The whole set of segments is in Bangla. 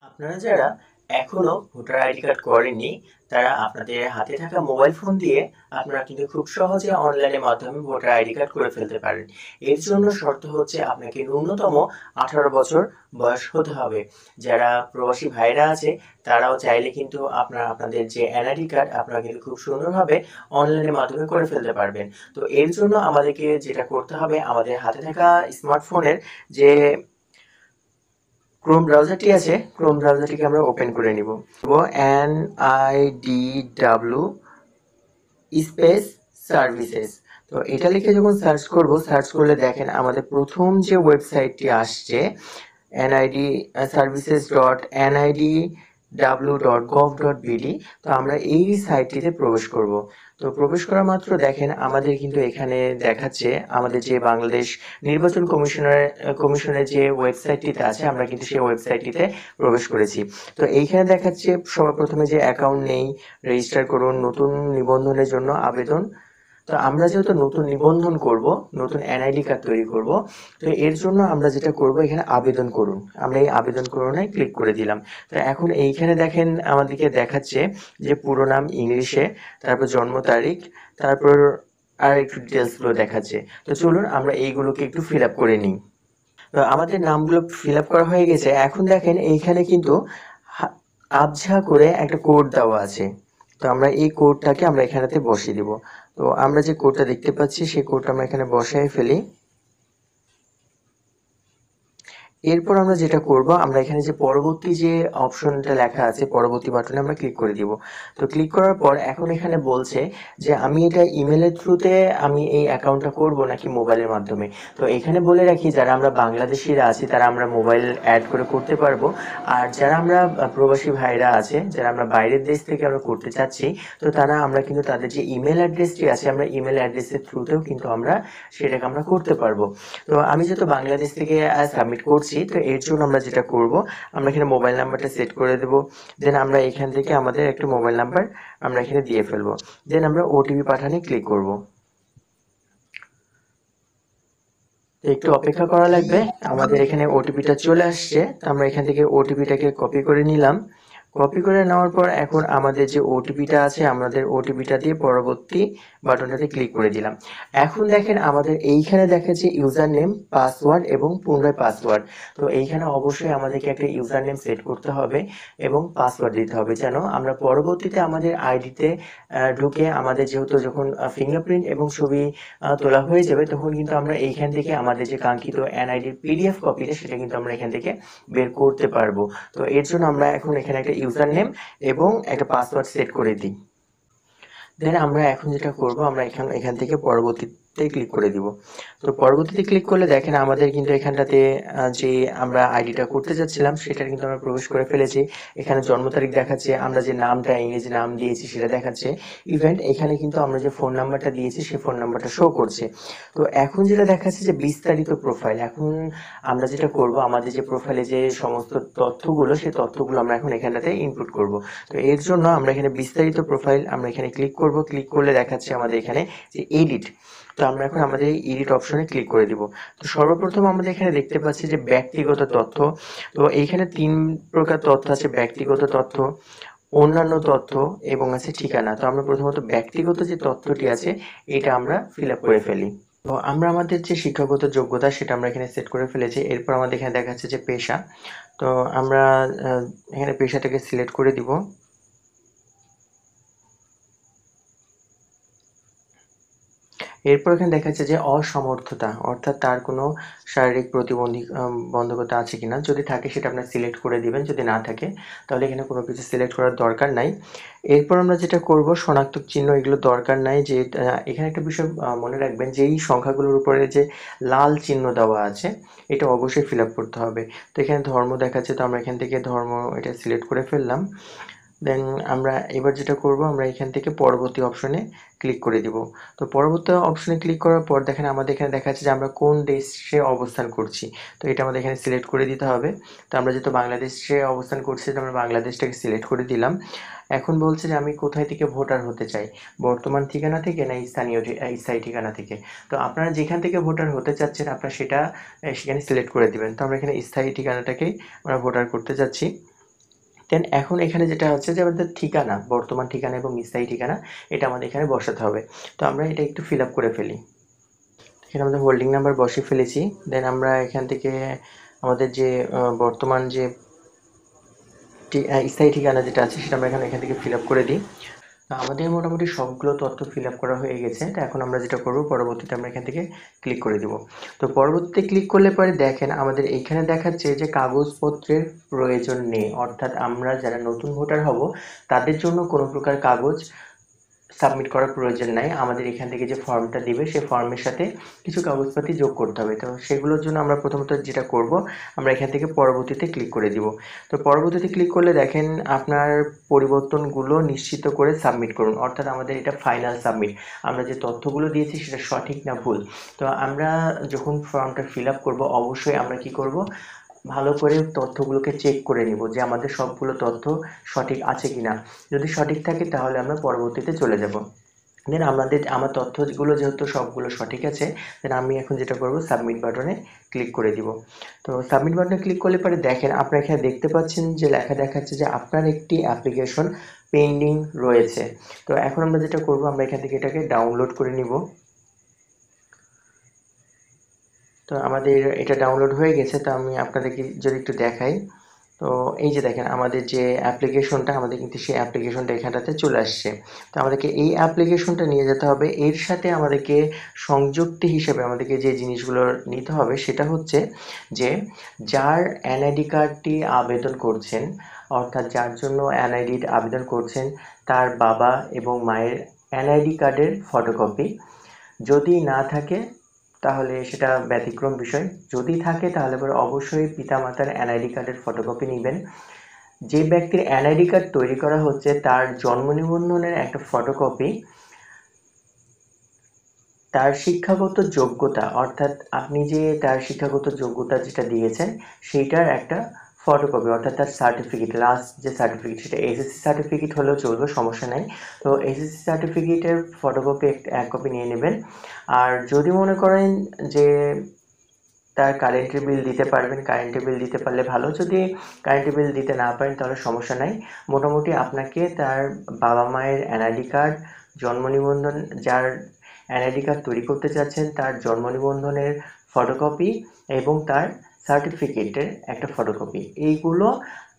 আপনারা যারা এখনো ভোটার আইডি কার্ড করেননি, তারা আপনাদের হাতে থাকা মোবাইল ফোন দিয়ে আপনারা কিন্তু খুব সহজে অনলাইনের মাধ্যমে ভোটার আইডি কার্ড করে ফেলতে পারেন। এর জন্য শর্ত হচ্ছে আপনাকে ন্যূনতম 18 বছর বয়স হতে হবে। যারা প্রবাসী ভাইরা আছে তারাও চাইলে কিন্তু আপনাদের যে এনআইডি কার্ড আপনারা কিন্তু খুব সুন্দরভাবে অনলাইনের মাধ্যমে করে ফেলতে পারবেন। তো এর জন্য আমাদেরকে যেটা করতে হবে, আমাদের হাতে থাকা স্মার্টফোনের যে ক্রোম ব্রাউজারটি আছে, ক্রোম ব্রাউজারটিকে আমরা ওপেন করে নিব। NIDW space services. তো এটা লিখে যখন সার্চ করব, সার্চ করলে দেখেন আমাদের প্রথম যে ওয়েবসাইটটি আসছে nidservices.nidw.gov.bd। তো আমরা এই সাইটটিতে প্রবেশ করব। তো প্রবেশ করা মাত্র দেখেন আমাদের কিন্তু এখানে দেখাচ্ছে আমাদের যে বাংলাদেশ নির্বাচন কমিশনের যে ওয়েবসাইটটিতে আছে, আমরা কিন্তু সেই ওয়েবসাইটটিতে প্রবেশ করেছি। তো এইখানে দেখাচ্ছে সবার প্রথমে যে অ্যাকাউন্ট নেই, রেজিস্টার করুন, নতুন নিবন্ধনের জন্য আবেদন। তো আমরা যেহেতু নতুন নিবন্ধন করব, নতুন এনআইডি কার্ড তৈরি করব, তো এর জন্য আমরা যেটা করব, এখানে আবেদন করুন, আমরা এই আবেদন করুনে ক্লিক করে দিলাম। তো এখন এইখানে দেখেন আমাদেরকে দেখাচ্ছে যে পুরো নাম ইংলিশে, তারপর জন্ম তারিখ, তারপর আর একটু ডিটেলসগুলো দেখাচ্ছে। তো চলুন আমরা এইগুলোকে একটু ফিল আপ করে নিই। তো আমাদের নামগুলো ফিল আপ করা হয়ে গেছে। এখন দেখেন এইখানে কিন্তু আবঝা করে একটা কোড দেওয়া আছে। তো আমরা এই কোডটাকে আমরা এখানেতে বসিয়ে দিব। তো আমরা যে কোডটা দেখতে পাচ্ছি সেই কোডটা আমরা এখানে বসায় ফেলি। এরপর আমরা যেটা করব, আমরা এখানে যে পরবর্তী যে অপশনটা লেখা আছে, পরবর্তী বাটনে আমরা ক্লিক করে দিব। তো ক্লিক করার পর এখন এখানে বলছে যে আমি এটা ইমেলের থ্রুতে আমি এই অ্যাকাউন্টটা করব নাকি মোবাইলের মাধ্যমে। তো এখানে বলে রাখি, যারা আমরা বাংলাদেশিরা আছি তারা আমরা মোবাইল অ্যাড করে করতে পারবো। আর যারা আমরা প্রবাসী ভাইরা আছে, যারা আমরা বাইরের দেশ থেকে আমরা করতে চাচ্ছি, তো তারা আমরা কিন্তু তাদের যে ইমেল অ্যাড্রেসটি আছে, আমরা ইমেল অ্যাড্রেসের থ্রুতেও কিন্তু আমরা সেটাকে আমরা করতে পারবো। তো আমি যেহেতু বাংলাদেশ থেকে সাবমিট করছি, তো এর জন্য আমরা যেটা করব, আমরা এখানে মোবাইল নাম্বারটা সেট করে দেব। দেন আমরা এখান থেকে আমাদের একটা মোবাইল নাম্বার আমরা এখানে দিয়ে ফেলবো। দেন আমরা ওটিপি পাঠানে ক্লিক করব। একটু অপেক্ষা করা লাগবে, আমাদের এখানে ওটিপিটা চলে আসছে। আমরা এখান থেকে ওটিপিটাকে কপি করে নিলাম। কপি করে নেওয়ার পর এখন আমাদের যে ওটিপিটা আছে, আমাদের ওটিপিটা দিয়ে পরবর্তী বাটনটাতে ক্লিক করে দিলাম। এখন দেখেন আমাদের এইখানে দেখাচ্ছে ইউজার নেম, পাসওয়ার্ড এবং পুনরায় পাসওয়ার্ড। তো এইখানে অবশ্যই আমাদেরকে একটা ইউজার নেম সেট করতে হবে এবং পাসওয়ার্ড দিতে হবে, যেন আমরা পরবর্তীতে আমাদের আইডিতে ঢুকে আমাদের যেহেতু যখন ফিঙ্গারপ্রিন্ট এবং ছবি তোলা হয়ে যাবে, তখন কিন্তু আমরা এইখান থেকে আমাদের যে কাঙ্ক্ষিত এনআইডির পিডিএফ কপিটা সেটা কিন্তু আমরা এখান থেকে বের করতে পারবো। তো এর জন্য আমরা এখন এখানে একটা ইউজার নেম এবং একটা পাসওয়ার্ড সেট করে দিই। দেন আমরা এখন যেটা করব, আমরা এখান থেকে পরবর্তীতে ক্লিক করে দিব। তো পরবর্তীতে ক্লিক করলে দেখেন আমাদের কিন্তু এখানটাতে যে আমরা আইডিটা করতে যাচ্ছিলাম সেটার কিন্তু আমরা প্রবেশ করে ফেলেছি। এখানে জন্ম তারিখ দেখাচ্ছে, আমরা যে নামটা ইংরেজি নাম দিয়েছি সেটা দেখাচ্ছে। ইভেন এখানে কিন্তু আমরা যে ফোন নাম্বারটা দিয়েছি সেই ফোন নাম্বারটা শো করছে। তো এখন যেটা দেখাচ্ছে যে বিস্তারিত প্রোফাইল। এখন আমরা যেটা করব, আমাদের যে প্রোফাইলে যে সমস্ত তথ্যগুলো, সেই তথ্যগুলো আমরা এখন এখানটাতে ইনপুট করব। তো এর জন্য আমরা এখানে বিস্তারিত প্রোফাইল আমরা এখানে ক্লিক করব। ক্লিক করলে দেখাচ্ছে আমাদের এখানে যে এডিট। তো আমরা এখন আমাদের এই এডিট অপশনে ক্লিক করে দিব। তো সর্বপ্রথম আমাদের এখানে দেখতে পাচ্ছি যে ব্যক্তিগত তথ্য। তো এইখানে 3 প্রকার তথ্য আছে: ব্যক্তিগত তথ্য, অন্যান্য তথ্য এবং আছে ঠিকানা। তো আমরা প্রথমত ব্যক্তিগত যে তথ্যটি আছে এটা আমরা ফিল আপ করে ফেলি। তো আমরা আমাদের যে শিক্ষাগত যোগ্যতা সেটা আমরা এখানে সেট করে ফেলেছি। এরপর আমাদের এখানে দেখাচ্ছে যে পেশা। তো আমরা এখানে পেশাটাকে সিলেক্ট করে দিব। এরপর এখানে দেখাচ্ছে যে অসমর্থতা, অর্থাৎ তার কোনো শারীরিক বন্ধকতা আছে কিনা। যদি থাকে সেটা আপনার সিলেক্ট করে দিবেন, যদি না থাকে তাহলে এখানে কোনো কিছু সিলেক্ট করার দরকার নাই। এরপর আমরা যেটা করব, শনাক্তক চিহ্ন এগুলো দরকার নাই। যে এখানে একটা বিষয় মনে রাখবেন, যে এই সংখ্যাগুলোর উপরে যে লাল চিহ্ন দেওয়া আছে এটা অবশ্যই ফিল আপ করতে হবে। তো এখানে ধর্ম দেখাচ্ছে, তো আমরা এখান থেকে ধর্ম এটা সিলেক্ট করে ফেললাম। দেন আমরা এবার যেটা করব, আমরা এখান থেকে পরবর্তী অপশনে ক্লিক করে দিব। তো পরবর্তী অপশনে ক্লিক করার পর দেখেন আমাদের এখানে দেখাচ্ছে যে আমরা কোন দেশে অবস্থান করছি। তো এটা আমাদের এখানে সিলেক্ট করে দিতে হবে। তো আমরা যেহেতু বাংলাদেশে অবস্থান করছি, তো আমরা বাংলাদেশটাকে সিলেক্ট করে দিলাম। এখন বলছে যে আমি কোথায় থেকে ভোটার হতে চাই, বর্তমান ঠিকানা থেকে না স্থায়ী ঠিকানা থেকে। তো আপনারা যেখান থেকে ভোটার হতে চাচ্ছেন আপনারা সেটা সেখানে সিলেক্ট করে দিবেন। তো আমরা এখানে স্থায়ী ঠিকানাটাকেই আমরা ভোটার করতে যাচ্ছি। দেন এখন এখানে যেটা হচ্ছে যে আমাদের ঠিকানা, বর্তমান ঠিকানা এবং স্থায়ী ঠিকানা, এটা আমাদের এখানে বসাতে হবে। তো আমরা এটা একটু ফিল আপ করে ফেলি। এখানে আমাদের হোল্ডিং নাম্বার বসিয়ে ফেলেছি। দেন আমরা এখান থেকে আমাদের যে বর্তমান যে স্থায়ী ঠিকানা যেটা আছে সেটা আমরা এখান থেকে ফিল আপ করে দিই। তো আমাদের মোটামুটি সবগুলো তথ্য ফিল আপ করা হয়ে গেছে। তো এখন আমরা যেটা করব, পরবর্তীতে আমরা এখান থেকে ক্লিক করে দিব। তো পরবর্তীতে ক্লিক করলে পরে দেখেন আমাদের এইখানে দেখাচ্ছে যে কাগজপত্রের প্রয়োজন নেই, অর্থাৎ আমরা যারা নতুন ভোটার হব তাদের জন্য কোনো প্রকার কাগজ সাবমিট করার প্রয়োজন নাই। আমাদের এখান থেকে যে ফর্মটা দিবে সেই ফর্মের সাথে কিছু কাগজপাতি যোগ করতে হবে। তো সেগুলোর জন্য আমরা প্রথমত যেটা করব, আমরা এখান থেকে পরবর্তীতে ক্লিক করে দিব। তো পরবর্তীতে ক্লিক করলে দেখেন আপনার পরিবর্তনগুলো নিশ্চিত করে সাবমিট করুন, অর্থাৎ আমাদের এটা ফাইনাল সাবমিট। আমরা যে তথ্যগুলো দিয়েছি সেটা সঠিক না ভুল। তো আমরা যখন ফর্মটা ফিল আপ করবো অবশ্যই আমরা কি করব, ভালো করে তথ্যগুলোকে চেক করে নিব যে আমাদের সবগুলো তথ্য সঠিক আছে কিনা। যদি সঠিক থাকে তাহলে আমরা পরবর্তীতে চলে যাব। দেন আমার তথ্যগুলো যেহেতু সবগুলো সঠিক আছে, দেন আমি এখন যেটা করব, সাবমিট বাটনে ক্লিক করে দিব। তো সাবমিট বাটনে ক্লিক করলে পরে দেখেন আপনারা এখানে দেখতে পাচ্ছেন যে লেখা দেখাচ্ছে যে আপনার একটি অ্যাপ্লিকেশন পেন্ডিং রয়েছে। তো এখন আমরা যেটা করব, আমরা এখান থেকে এটাকে ডাউনলোড করে নিব। তো আমাদের এটা ডাউনলোড হয়ে গেছে। তো আমি আপনাদেরকে যদি একটু দেখাই, তো এই যে দেখেন আমাদের যে অ্যাপ্লিকেশনটা, আমাদের কিন্তু সেই অ্যাপ্লিকেশনটা এখানটাতে চলে আসছে। তো আমাদেরকে এই অ্যাপ্লিকেশনটা নিয়ে যেতে হবে। এর সাথে আমাদেরকে সংযুক্তি হিসেবে আমাদেরকে যে জিনিসগুলো নিতে হবে সেটা হচ্ছে যে যার এনআইডি কার্ডটি আবেদন করছেন, অর্থাৎ যার জন্য এনআইডি আবেদন করছেন তার বাবা এবং মায়ের এনআইডি কার্ডের ফটোকপি। যদি না থাকে তাহলে সেটা ব্যতিক্রম বিষয়। যদি থাকে তাহলে পরে অবশ্যই পিতামাতার এনআইডি কার্ডের ফটোকপি নেবেন। যে ব্যক্তির এনআইডি কার্ড তৈরি করা হচ্ছে তার জন্ম নিবন্ধনের একটা ফটোকপি, তার শিক্ষাগত যোগ্যতা, অর্থাৎ আপনি যে তার শিক্ষাগত যোগ্যতা যেটা দিয়েছেন সেইটার একটা ফটোকপি, অর্থাৎ তার সার্টিফিকেট, লাস্ট যে সার্টিফিকেট, সেটা এসএসসি সার্টিফিকেট হলেও চলবে, সমস্যা নাই। তো এসএসসি সার্টিফিকেটের ফটোকপি এক কপি নিয়ে নেবেন। আর যদি মনে করেন যে তার কারেন্টের বিল দিতে পারবেন, কারেন্টের বিল দিতে পারলে ভালো। যদি কারেন্টের বিল দিতে না পারেন তাহলে সমস্যা নাই। মোটামুটি আপনাকে তার বাবা মায়ের এনআইডি কার্ড, জন্ম নিবন্ধন, যার এনআইডি কার্ড তৈরি করতে চাচ্ছেন তার জন্ম নিবন্ধনের ফটোকপি এবং তার সার্টিফিকেটের একটা ফটোকপি, এইগুলো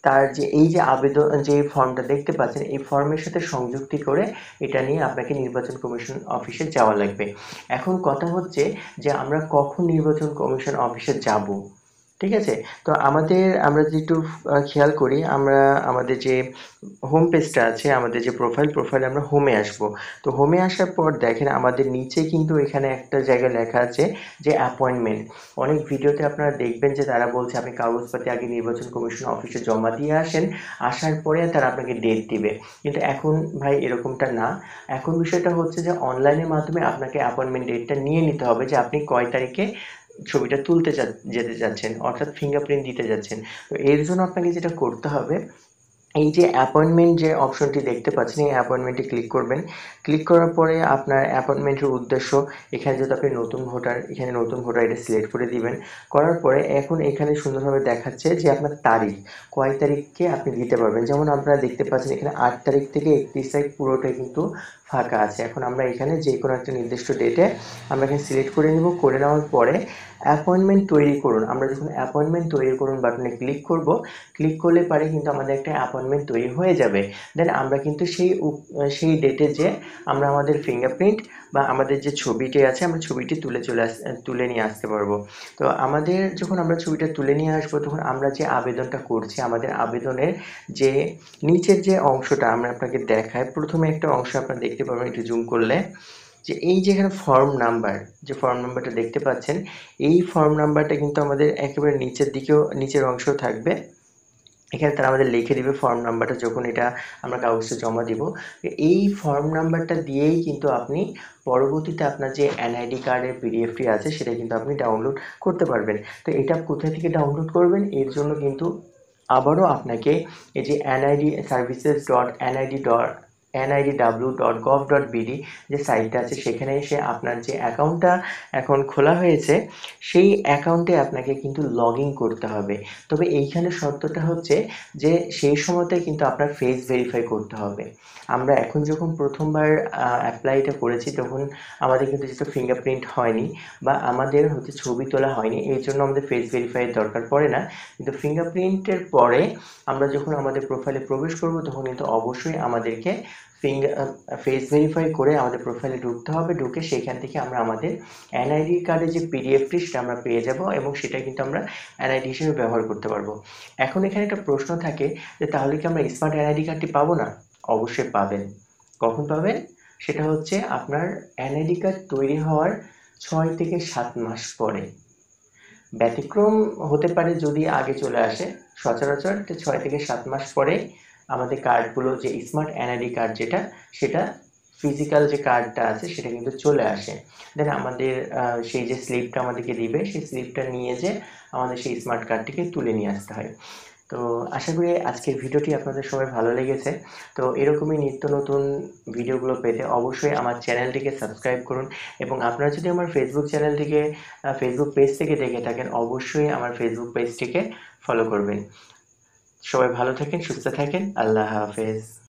তার যে এই যে আবেদন যে ফর্মটা দেখতে পাচ্ছেন এই ফর্মের সাথে সংযুক্তি করে এটা নিয়ে আপনাকে নির্বাচন কমিশন অফিসে যাওয়া লাগবে। এখন কথা হচ্ছে যে আমরা কখন নির্বাচন কমিশন অফিসে যাব, ঠিক আছে? তো আমরা যদি একটু খেয়াল করি, আমরা আমাদের যে হোম পেজটা আছে, আমাদের যে প্রোফাইলে আমরা হোমে আসব। তো হোমে আসার পর দেখেন আমাদের নিচে কিন্তু এখানে একটা জায়গায় লেখা আছে যে অ্যাপয়েন্টমেন্ট। অনেক ভিডিওতে আপনারা দেখবেন যে তারা বলছে আপনি কাগজপাতি আগে নির্বাচন কমিশন অফিসে জমা দিয়ে আসেন, আসার পরে তারা আপনাকে ডেট দিবে। কিন্তু এখন ভাই এরকমটা না। এখন বিষয়টা হচ্ছে যে অনলাইনের মাধ্যমে আপনাকে অ্যাপয়েন্টমেন্ট ডেটটা নিয়ে নিতে হবে যে আপনি কয় তারিখে ছবিটা তুলতে যেতে যাচ্ছেন, অর্থাৎ ফিঙ্গারপ্রিন্ট দিতে যাচ্ছেন। তো এর জন্য আপনাকে যেটা করতে হবে, এই যে অ্যাপয়েন্টমেন্ট যে অপশনটি দেখতে পাচ্ছেন এই অ্যাপয়েন্টমেন্টে ক্লিক করবেন। ক্লিক করার পরে আপনার অ্যাপয়েন্টমেন্টের উদ্দেশ্য, এখানে যেহেতু আপনি নতুন ভোটার, এখানে নতুন ভোটার এটা সিলেক্ট করে দিবেন। করার পরে এখন এখানে সুন্দরভাবে দেখাচ্ছে যে আপনার তারিখ, কয় তারিখে আপনি দিতে পারবেন। যেমন আপনারা দেখতে পাচ্ছেন এখানে 8 তারিখ থেকে 31 তারিখ পুরোটাই কিন্তু ফাঁকা আছে। এখন আমরা এখানে যে কোনো একটা নির্দিষ্ট ডেটে আমরা এখানে সিলেক্ট করে নিব। করে নেওয়ার পরে অ্যাপয়েন্টমেন্ট তৈরি করুন, আমরা যখন অ্যাপয়েন্টমেন্ট তৈরি করুন বাটনে ক্লিক করব, ক্লিক করলে পারে কিন্তু আমাদের একটা অ্যাপয়েন্টমেন্ট তৈরি হয়ে যাবে। দেন আমরা কিন্তু সেই ডেটে যে আমরা আমাদের ফিঙ্গারপ্রিন্ট বা আমাদের যে ছবিটি আছে আমরা ছবিটি তুলে নিয়ে আসতে পারবো। তো আমাদের যখন আমরা ছবিটা তুলে নিয়ে আসবো তখন আমরা যে আবেদনটা করছি, আমাদের আবেদনের যে নিচের যে অংশটা আমরা আপনাকে দেখাই, প্রথমে একটা অংশ আপনারা দেখতে পারবেন একটু জুম করলে, যে এই যে এখানে ফর্ম নাম্বার, যে ফর্ম নাম্বারটা দেখতে পাচ্ছেন এই ফর্ম নাম্বারটা কিন্তু আমাদের একেবারে নিচের অংশেও থাকবে। এখানে তারা আমাদের লিখে দিবে ফর্ম নাম্বারটা যখন এটা আমরা কাগজে জমা দিব। এই ফর্ম নাম্বারটা দিয়েই কিন্তু আপনি পরবর্তীতে আপনার যে এনআইডি কার্ডের পিডিএফটি আছে সেটা কিন্তু আপনি ডাউনলোড করতে পারবেন। তো এটা কোথা থেকে ডাউনলোড করবেন, এর জন্য কিন্তু আবারও আপনাকে এই যে NID services.NID nidw.gov.bd যে সাইটটা আছে সেখানে এসে আপনার যে অ্যাকাউন্টটা এখন খোলা হয়েছে সেই অ্যাকাউন্টে আপনাকে কিন্তু লগ ইন করতে হবে। তবে এইখানে শর্তটা হচ্ছে যে সেই সময়তে কিন্তু আপনার ফেস ভেরিফাই করতে হবে। আমরা এখন যখন প্রথমবার অ্যাপ্লাইটা করেছি তখন আমাদের কিন্তু যেহেতু ফিঙ্গারপ্রিন্ট হয়নি বা আমাদের হচ্ছে ছবি তোলা হয়নি, এই জন্য আমাদের ফেস ভেরিফাইয়ের দরকার পড়ে না। কিন্তু ফিঙ্গারপ্রিন্টের পরে আমরা যখন আমাদের প্রোফাইলে প্রবেশ করব তখন কিন্তু অবশ্যই আমাদেরকে ফেস ভেরিফাই করে আমাদের প্রোফাইলে ঢুকতে হবে। ঢুকে সেখান থেকে আমরা আমাদের এনআইডি কার্ডের যে পিডিএফটি সেটা আমরা পেয়ে যাব এবং সেটা কিন্তু আমরা এনআইডি হিসেবে ব্যবহার করতে পারবো। এখন এখানে একটা প্রশ্ন থাকে যে তাহলে কি আমরা স্মার্ট এনআইডি কার্ডটি পাবো না? অবশ্যই পাবেন। কখন পাবেন? সেটা হচ্ছে আপনার এনআইডি কার্ড তৈরি হওয়ার 6 থেকে 7 মাস পরে। ব্যতিক্রম হতে পারে যদি আগে চলে আসে, সচরাচর 6 থেকে 7 মাস পরে আমাদের কার্ডগুলো যে স্মার্ট এনআইডি কার্ড যেটা সেটা ফিজিক্যাল যে কার্ডটা আছে সেটা কিন্তু চলে আসে। দেন আমাদের সেই যে স্লিপটা আমাদেরকে দিবে সেই স্লিপটা নিয়ে যে আমাদের সেই স্মার্ট কার্ডটিকে তুলে নিয়ে আসতে হয়। তো আশা করি আজকের ভিডিওটি আপনাদের সবাই ভালো লেগেছে। তো এরকমই নিত্য নতুন ভিডিওগুলো পেতে অবশ্যই আমার চ্যানেলটিকে সাবস্ক্রাইব করুন এবং আপনারা যদি আমার ফেসবুক চ্যানেলটিকে ফেসবুক পেজ থেকে দেখে থাকেন অবশ্যই আমার ফেসবুক পেজটিকে ফলো করবেন। সবাই ভালো থাকেন, সুস্থ থাকেন। আল্লাহ হাফেজ।